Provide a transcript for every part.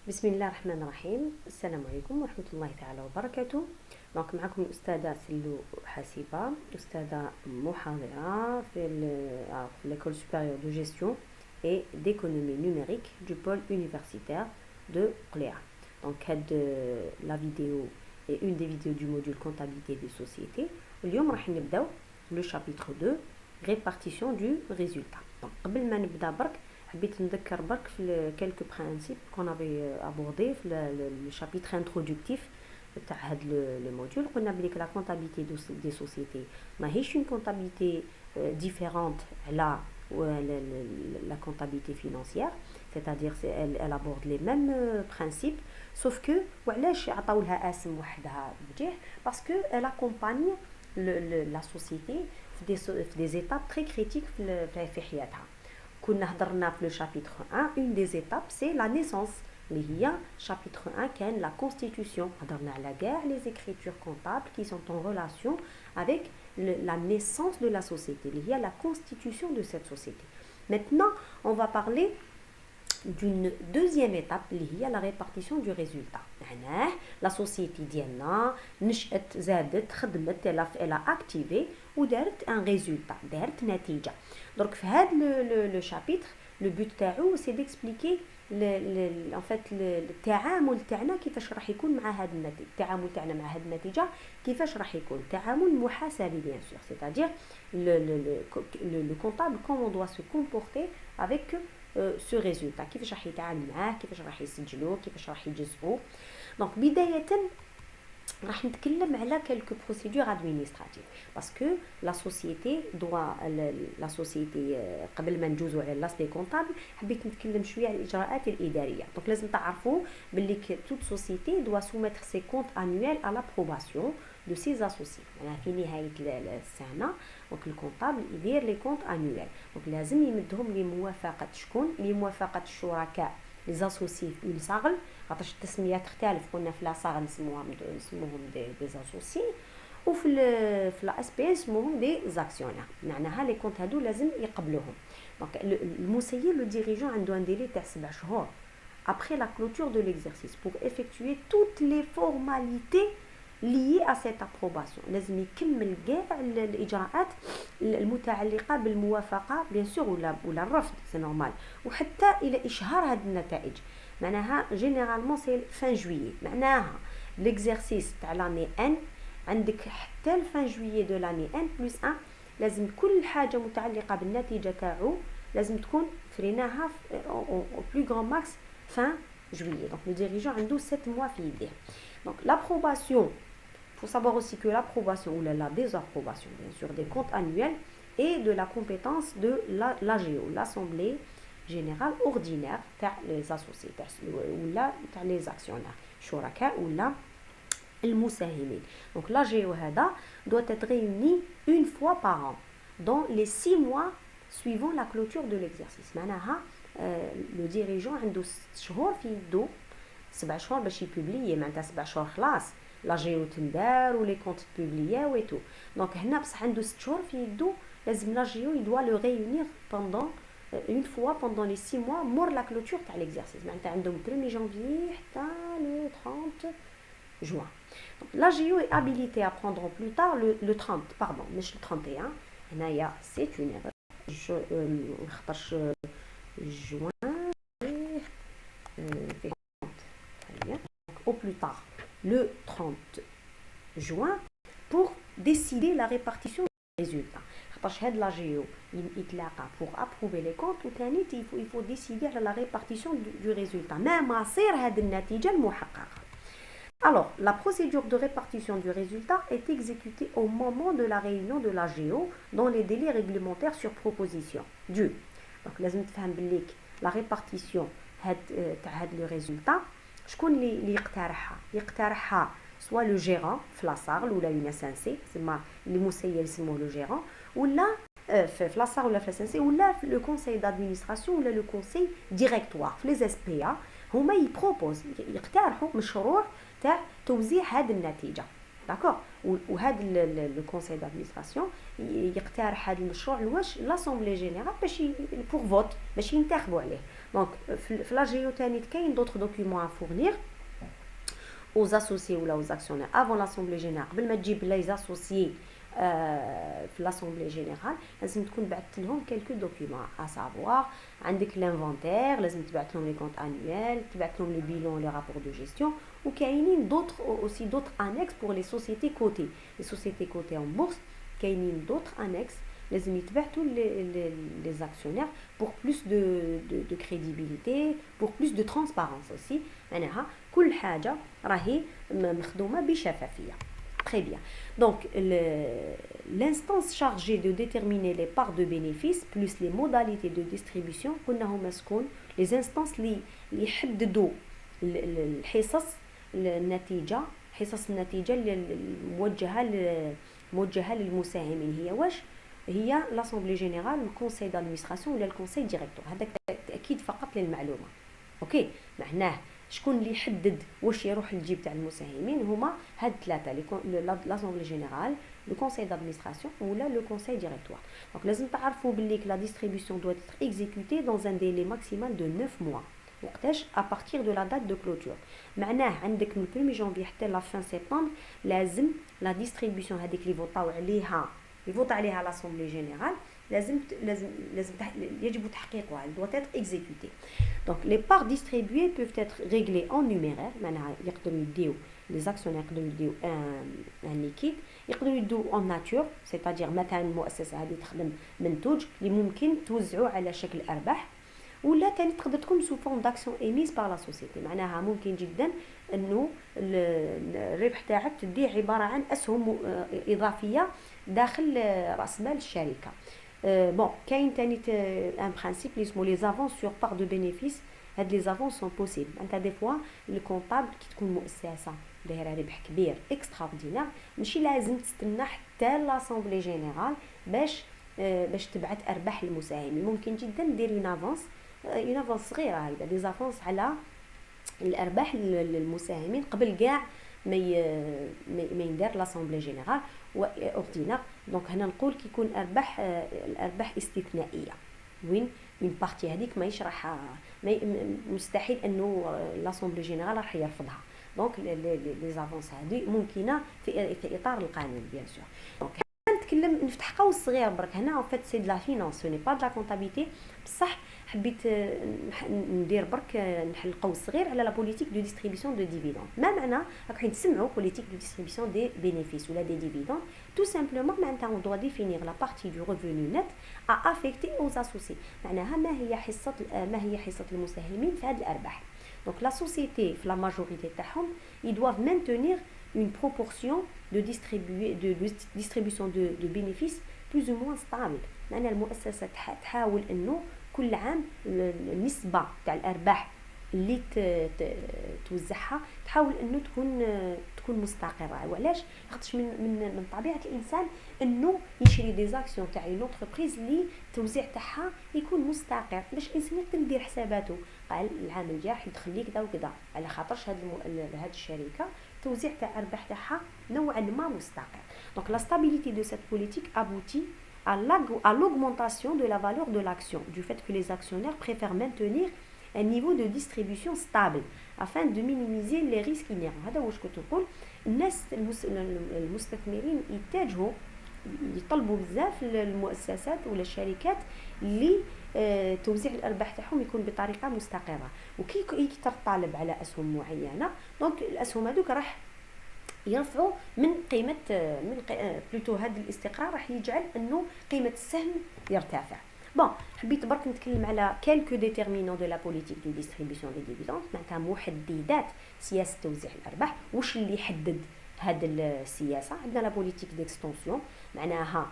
بسم الله الرحمن الرحيم. السلام عليكم ورحمة الله تعالى وبركاته. دونك معكم الأستاذة سلو حاسبة، أستاذة محاضرة في l'École supérieure de gestion et d'économie numérique du pôle universitaire de Cléa. Donc la vidéo est une des vidéos du module comptabilité des sociétés. اليوم راح نبداو le chapitre 2 répartition du résultat. Donc قبل ما نبدا برك حبيت نذكر برك في quelques principes qu'on avait abordé في le chapitre introductif تاع هاد le module. قلنا بليك la comptabilité des sociétés ماهيش une comptabilité différente على la comptabilité financière, c'est-à-dire elle aborde les mêmes principes, sauf que وعلاش عطاو لها اسم وحدها بجيه parce que elle accompagne la société في des étapes très critiques في حياتها. كنا هضرنا في le chapitre 1 une des étapes c'est la naissance اللي هي chapitre 1 كان la constitution. هضرنا على كاع les écritures comptables qui sont en relation avec la naissance de la société اللي هي la constitution de cette société. Maintenant on va parler d'une deuxième étape اللي هي la répartition du résultat. معناه la société ديالنا نشأت زادت خدمت elle a activé ودارت un résultat دارت نتيجة. Donc في هذا le chapitre le but تاعو c'est d'expliquer en fait التعامل تاعنا كيفاش راح يكون مع هذا النتيجة. التعامل تاعنا مع هذه النتيجة كيفاش راح يكون تعامل محاسبي bien sûr, c'est-à-dire le comptable comment on doit se comporter avec ce résultat, كيفاش راح يتعامل معاه، كيفاش راح يسجلوه، كيفاش راح يجزئوه. دونك بداية راح نتكلم على quelques procédures administratives parce que la société doit la société قبل ما نجوزوا على l'aspect comptable حبيت نتكلم شويه على الاجراءات الاداريه. دونك لازم تعرفوا باللي toute société doit soumettre ses comptes annuels à l'approbation de ses associés. يعني في نهايه السنه دونك الكونطابل يدير لي كونت انويل، دونك لازم يمدهم لموافقه شكون؟ لموافقه الشركاء لي زاسوسي في اون ساغل، خاطرش التسميه تختلف. قلنا في لا ساغل نسموهم دي زاسوسي، وفي لا اس بي اسمهم دي زاكسيونير. معناها لي كونت هادو لازم يقبلوهم. دونك المسير لو ديريجون عنده ان ديلي تاع 7 شهور après la clôture de l'exercice pour effectuer toutes les formalités liées à cette approbation. لازم يكمل كاع الاجراءات المتعلقه بالموافقه بيان سور ولا الرفض سي نورمال، وحتى الى اشهار هذه النتائج. معناها جينيرالمون سي فان جويي، معناها ليكزيرسيس تاع لاني ان عندك حتى الفان جويي دو لاني ان بلس 1 لازم كل حاجه متعلقه بالنتيجه تاعو لازم تكون فريناها او بلو غران ماكس fin juillet. Donc le dirigeant a 7 mois في يديه. Donc l'approbation, il faut savoir aussi que l'approbation ou la désapprobation bien sûr des comptes annuels est de la compétence de l'AGO, l'Assemblée générale ordinaire تاع les associés ولا تاع les actionnaires شركاء ولا المساهمين. Donc l'AGO هذا doit être réuni une fois par an dans les 6 mois suivant la clôture de l'exercice. معناها لو ديريجون عنده 6 شهور في يدو، 7 شهور باش يبوبليي، معناتها 7 شهور خلاص لا جيو تندار ولي كونت بوبليي ويتو. دونك هنا بصح عنده 6 شهور في يدو، لازم لا جيو يدوا لو ريونير pendant une fois pendant les 6 mois مور لا كلوتور تاع l'exercice. معناتها عندهم 1er janvier حتى le 30 juin. Donc la GIO est habilitée à prendre plus tard le 30 pardon مش le 31 هنايا c'est une erreur خاطرش juin au plus tard le 30 juin pour décider la répartition des résultats. خاطرش هاد لا جيو يتلاقى pour approuver les comptes وثاني il faut décider على la répartition du résultat ما مصير هاد النتيجة المحققة. Alors, la procédure de répartition du résultat est exécutée au moment de la réunion de la GO dans les délais réglementaires sur proposition du. Donc, لازم تفهم بالليك la répartition تاع هاد لو ريزولتا شكون اللي يقترحها سوا لو جيران في لا ساغل ولا اون اسانسي تسمى اللي مسير يسموه لو جيران، ولا في لا ساغل ولا في اسانسي ولا في لو كونساي دادمينستراسيون ولا لو كونساي ديريكتوار في لي اس بي ا. هما يبروبوز يقترحوا مشروع تاع توزيع هذه النتيجه. داكور، وهذا لو كونساي دادمينستراسيون يقترح هذا المشروع لواش لاسامبلي جينيرال باش بور فوت باش ينتخبوا عليه. دونك في لا جيو تاني كاين دوطخ دوكيومون ا فورنير aux associés ou là aux actionnaires avant l'assemblée générale قبل ما تجيب les associés في l'assemblée générale لازم تكون بعثت لهم quelques documents à savoir عندك l'inventaire لازم تبعث لهم les comptes annuels تبعث لهم les bilans les rapports de gestion وكاينين d'autres annexes pour les sociétés cotées les sociétés cotées en bourse كاينين d'autres annexes لازم يتبعثوا les actionnaires pour plus de crédibilité pour plus de transparence aussi معناها كل حاجة راهي مخدومة بشفافية. Très bien. Donc l'instance chargée de déterminer les parts de bénéfices plus les modalités de distribution قلنا هما شكون les instances اللي يحددوا الحصص النتيجة حصص النتيجة موجهة للمساهمين هي واش هي l'assemblée générale le conseil d'administration ولا le conseil directeur. هذاك تأكيد فقط للمعلومة. اوكي معناه شكون اللي يحدد واش يروح للجيب تاع المساهمين هما هاد ثلاثه لاسامبلي جينيرال لو كونساي دادمينستراسيون ولا لو كونساي ديريكتوار دونك لازم تعرفوا باللي لا ديستريبيسيون doit être exécutée dans un délai maximal de 9 mois وقتاش à partir de la date de clôture معناه عندك من 1 جانفي حتى لا fin سبتمبر لازم لا ديستريبيسيون هذيك اللي فوطاو عليها يفوت عليها لاسامبلي جينيرال لازم يجب تحقيقها elle doit être exécutée. Donc les parts distribuées peuvent être réglées en numéraire معناها يقدروا يديو les actionnaires يقدروا يديو un liquide يقدروا يديو en nature c'est-à-dire مثلا المؤسسة هذه تخدم منتوج اللي ممكن توزعوه على شكل أرباح ولا تاني تقدر تكون sous forme d'action émise par la société معناها ممكن جدا انه الربح تاعك تديه عبارة عن أسهم إضافية داخل رأس مال الشركة. Bon, كاين تاني ان برانسيب اللي اسمه لي زافونس سور بار دو بينيفيس هاد لي زافونس سون بوسيبل انت دي فوا الكونطابل كي تكون مؤسسه دايره ربح كبير اكستراوردينير ماشي لازم تستنى حتى لاسامبلي جينيرال باش تبعث ارباح للمساهمين ممكن جدا دير اون افونس صغيره هكذا دي زافونس على الارباح للمساهمين قبل كاع ما يندار لاسامبلي جينيرال اوردينار دونك هنا نقول كيكون الارباح استثنائيه وين اون بارتي هذيك ما يشرحها مستحيل انه لاسامبلي جينيرال راح يرفضها دونك لي زافونس هذه ممكنه في اطار القانون بيان سور دونك نتكلم نفتح قوس صغير برك هنا en fait c'est de la finance ce n'est pas de la comptabilité بصح حبيت ندير برك نحل قوس صغير على لا بوليتيك دو ديستريبيسيون دو ديفيدوند ما معنى راكم تسمعوا بوليتيك دو ديستريبيسيون دي بينيفيس ولا دي ديفيدوند tout simplement معناتها on doit définir la partie du revenu net à affecter aux associés معناها ما هي حصة المساهمين في هذه الأرباح donc la société في la majorité تاعهم ils doivent maintenir une proportion de distribution de bénéfices plus ou moins stable معناها المؤسسة تحاول انه كل عام النسبة تاع الأرباح اللي توزعها تحاول انه تكون مستقرة وعلاش خاطرش من طبيعة الإنسان انه يشري دي زاكسيون تاع اون انتربريز اللي التوزيع تاعها يكون مستقر باش الانسان يقدر يدير حساباته قال العام الجاي يدخل لي كذا وكذا على خاطرش هاد الشركة التوزيع تاع الأرباح تاعها نوعا ما مستقر. Donc la stabilité de cette politique aboutit à l'augmentation de la valeur de l'action, du fait que les actionnaires préfèrent maintenir un niveau de distribution stable afin de minimiser les risques inhérents. هذا واش كنت نقول الناس المستثمرين يطلبوا بزاف المؤسسات ولا الشركات اللي توزيع الارباح تاعهم يكون بطريقه مستقره وكي يكثر الطلب على اسهم معينه دونك الاسهم هذوك راح يرفعوا من قيمه بلوتو هذا الاستقرار راح يجعل انه قيمه السهم يرتفع. بون حبيت برك نتكلم على كالكو ديتيرمينون دو لا بوليتيك دو ديستريبيسيون دي ديفيدوند معناتها محددات سياسه توزيع الارباح واش اللي يحدد هذه السياسه عندنا لا بوليتيك ديكستونسيون معناها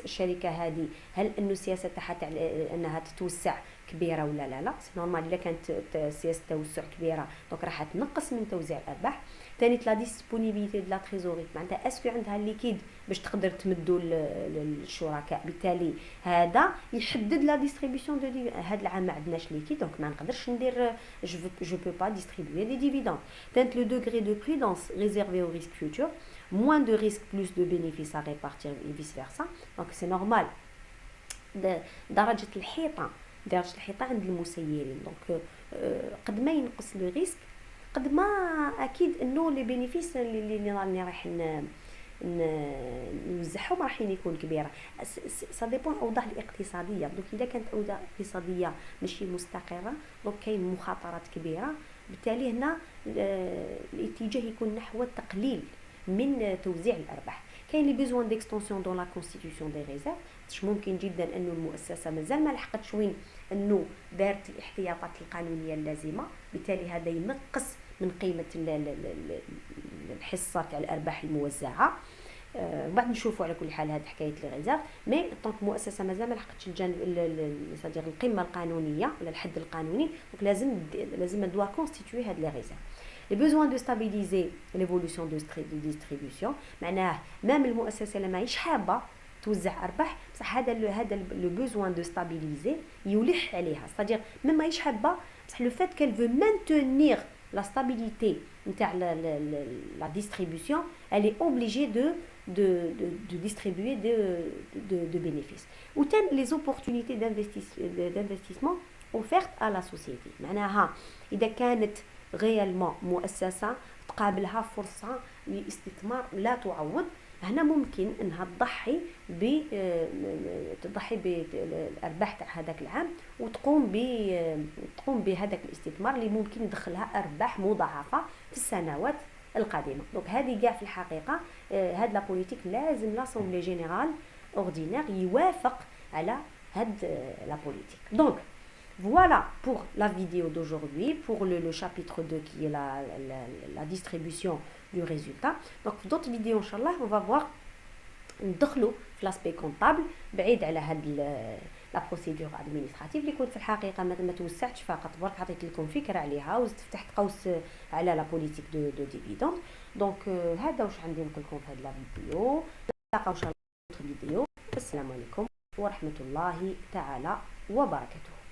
الشركه هذه هل انه السياسه تاعها انها تتوسع كبيره ولا لا سي نورمال الا كانت سياسه توسع كبيره دونك راح تنقص من توزيع الارباح. ثاني لا ديسپونيبيليتي دو لا تريزوري معناتها اسكو عندها الليكيد باش تقدر تمدوا للشركاء بالتالي هذا يحدد لا ديستريبيسيون دو هذا العام ما عندناش ليكيد دونك ما نقدرش ندير جو بو با ديستريبيوي دي ديفيدوند. ثالث لو دوغري دو برودونس ريزيرفي au risque futur moins de risques plus de bénéfices à répartir et vice versa donc c'est normal درجه الحيطه درجه الحيطه عند المسيرين. دونك قد ما ينقص لو ريسك قد ما اكيد انه لي بينيفيس اللي راني راح نوزعهم راح يكون كبيره. سا ديبون الاوضاع الاقتصاديه. دونك اذا كانت اوضاع اقتصاديه ماشي مستقره دونك كاين مخاطرات كبيره، بالتالي هنا الاتجاه يكون نحو تقليل من توزيع الارباح. كاين لي بيزوان ديكستونسيون دون لا كونستيتيوشن دي ريزيرف، مش ممكن جدا انه المؤسسه مازال ما لحقتش وين انه دارت الاحتياطات القانونيه اللازمه، بالتالي هذا ينقص من قيمه الحصه تاع الارباح الموزعه. بعد نشوفوا على كل حال هذه حكايه لي ريزيرف. مي طونك مؤسسه مازال ما لحقتش الجانب صدير القمه القانونيه ولا الحد القانوني، دونك لازم دوا كونستيتوي هاد لي ريزيرف. لي بوزوان دو ستابيليزي ليفولوسيون دو ديستريبيوسيون، معناه مام المؤسسه لما ماهيش حابه توزع ارباح، بصح هذا لو بوزوان دو ستابيليزي يلح عليها، صدير مام ماهيش حابه بصح لو فات كال فو مانتونير la stabilité la distribution, elle est obligée de distribuer de bénéfices. Ou les opportunités d'investissement offertes à la société. معناها إذا كانت réellement مؤسسة تقابلها فرصة لاستثمار لا تعوض، هنا ممكن انها تضحي بالارباح تاع هذاك العام وتقوم بهذاك الاستثمار اللي ممكن يدخلها ارباح مضاعفه في السنوات القادمه. دونك هذه كاع في الحقيقه هاد لا بوليتيك لازم لاسومبلي جينيرال اوردينير يوافق على هاد لا بوليتيك. دونك voilà pour la vidéo d'aujourd'hui, pour le chapitre 2 qui est la distribution du résultat. Donc d'autres vidéos inchallah on va voir ندخلوا في لاسبي كونطابل بعيد على هاد لا بروسيدور ادمينستراتيف اللي كنت في الحقيقه ما توسعتش، فقط برك عطيت لكم فكره عليها وفتحت قوس على لا بوليتيك دو ديفيدوند. دونك هذا واش عندي نقول لكم في هاد لا فيديو. نلقاو ان شاء الله في فيديو. السلام عليكم ورحمه الله تعالى وبركاته.